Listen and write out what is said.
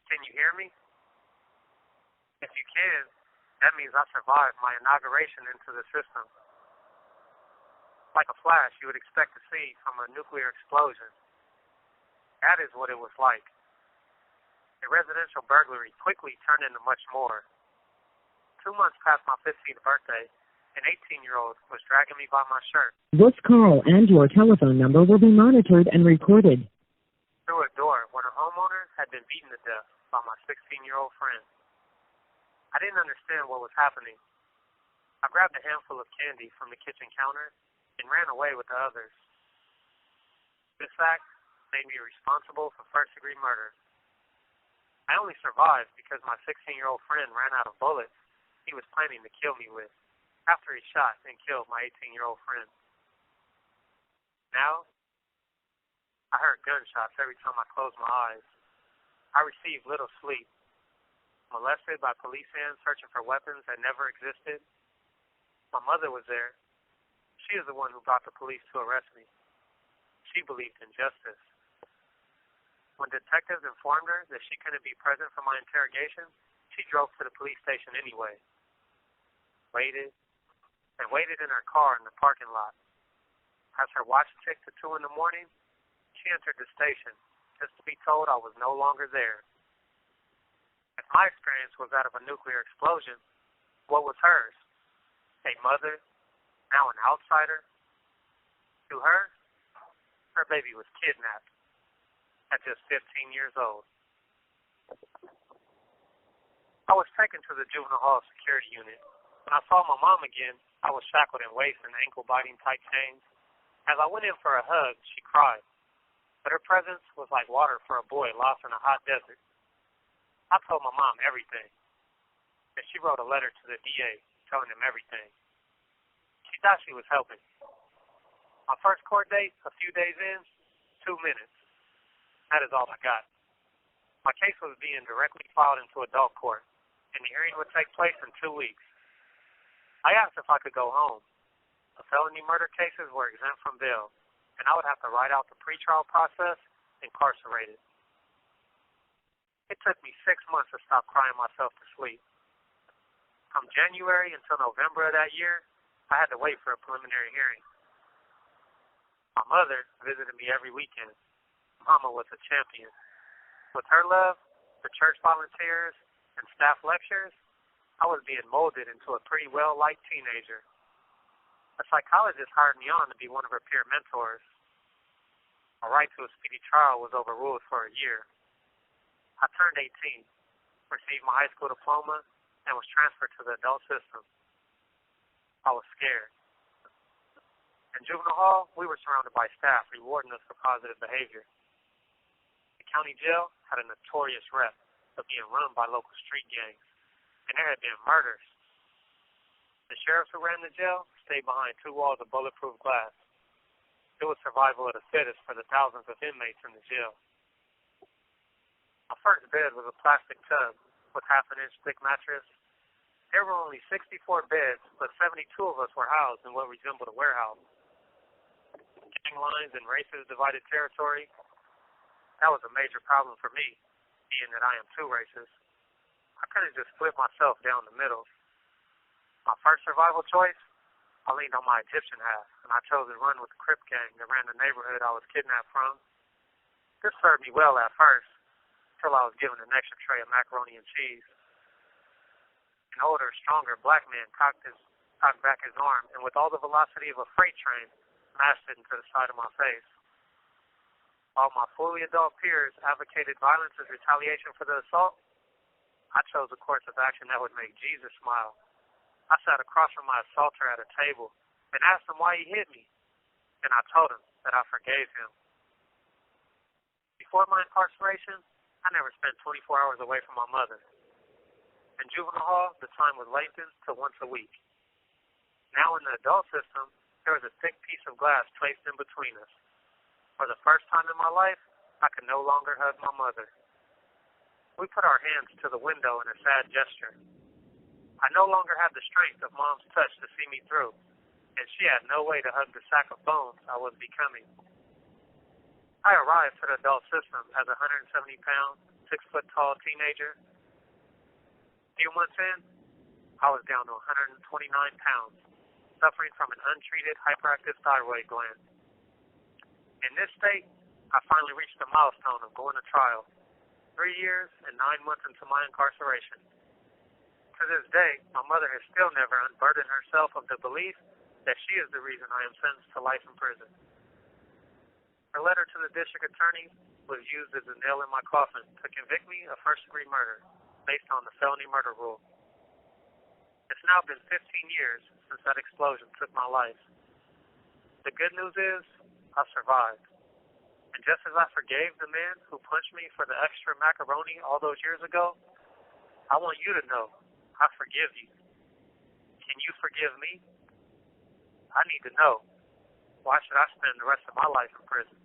Can you hear me? If you can, that means I survived my inauguration into the system. Like a flash you would expect to see from a nuclear explosion. That is what it was like. A residential burglary quickly turned into much more. 2 months past my 15th birthday, an 18-year-old was dragging me by my shirt. This call and your telephone number will be monitored and recorded. Through a door when a homeowner had been beaten to death by my 16-year-old friend. I didn't understand what was happening. I grabbed a handful of candy from the kitchen counter and ran away with the others. This fact made me responsible for first-degree murder. I only survived because my 16-year-old friend ran out of bullets he was planning to kill me with after he shot and killed my 18-year-old friend. Now, I heard gunshots every time I closed my eyes. I received little sleep. Molested by police hands searching for weapons that never existed. My mother was there. She is the one who brought the police to arrest me. She believed in justice. When detectives informed her that she couldn't be present for my interrogation, she drove to the police station anyway. Waited and waited in her car in the parking lot. As her watch ticked to 2 in the morning, she entered the station just to be told I was no longer there. If my experience was that of a nuclear explosion, what was hers? A mother, now an outsider? To her, her baby was kidnapped at just 15 years old. I was taken to the juvenile hall security unit. When I saw my mom again, I was shackled in waist and ankle-biting tight chains. As I went in for a hug, she cried. But her presence was like water for a boy lost in a hot desert. I told my mom everything. And she wrote a letter to the DA telling him everything. She thought she was helping. My first court date, a few days in, 2 minutes. That is all I got. My case was being directly filed into adult court, and the hearing would take place in 2 weeks. I asked if I could go home. The felony murder cases were exempt from bail, and I would have to ride out the pretrial process incarcerated. It took me 6 months to stop crying myself to sleep. From January until November of that year, I had to wait for a preliminary hearing. My mother visited me every weekend. Mama was a champion. With her love, the church volunteers, and staff lectures, I was being molded into a pretty well-liked teenager. A psychologist hired me on to be one of her peer mentors. My right to a speedy trial was overruled for a year. I turned 18, received my high school diploma, and was transferred to the adult system. I was scared. In juvenile hall, we were surrounded by staff rewarding us for positive behavior. The county jail had a notorious rep of being run by local street gangs, and there had been murders. The sheriffs who ran the jail stayed behind 2 walls of bulletproof glass. It was survival of the fittest for the thousands of inmates in the jail. My first bed was a plastic tub with half-an-inch thick mattress. There were only 64 beds, but 72 of us were housed in what resembled a warehouse. Gang lines and races divided territory. That was a major problem for me, being that I am 2 races. I couldn't just split myself down the middle. My first survival choice, I leaned on my Egyptian half, and I chose to run with the Crip gang that ran the neighborhood I was kidnapped from. This served me well at first, until I was given an extra tray of macaroni and cheese. An older, stronger black man cocked back his arm, and with all the velocity of a freight train, mashed it into the side of my face. While my fully adult peers advocated violence as retaliation for the assault, I chose a course of action that would make Jesus smile. I sat across from my assaulter at a table and asked him why he hit me, and I told him that I forgave him. Before my incarceration, I never spent 24 hours away from my mother. In juvenile hall, the time was lengthened to once a week. Now in the adult system, there was a thick piece of glass placed in between us. For the first time in my life, I could no longer hug my mother. We put our hands to the window in a sad gesture. I no longer had the strength of Mom's touch to see me through, and she had no way to hug the sack of bones I was becoming. I arrived to the adult system as a 170-pound, 6-foot-tall teenager. A few months in, I was down to 129 pounds, suffering from an untreated hyperactive thyroid gland. In this state, I finally reached the milestone of going to trial, 3 years and 9 months into my incarceration. To this day, my mother has still never unburdened herself of the belief that she is the reason I am sentenced to life in prison. Her letter to the district attorney was used as a nail in my coffin to convict me of first-degree murder based on the felony murder rule. It's now been 15 years since that explosion took my life. The good news is, I survived. And just as I forgave the man who punched me for the extra macaroni all those years ago, I want you to know I forgive you. Can you forgive me? I need to know. Why should I spend the rest of my life in prison?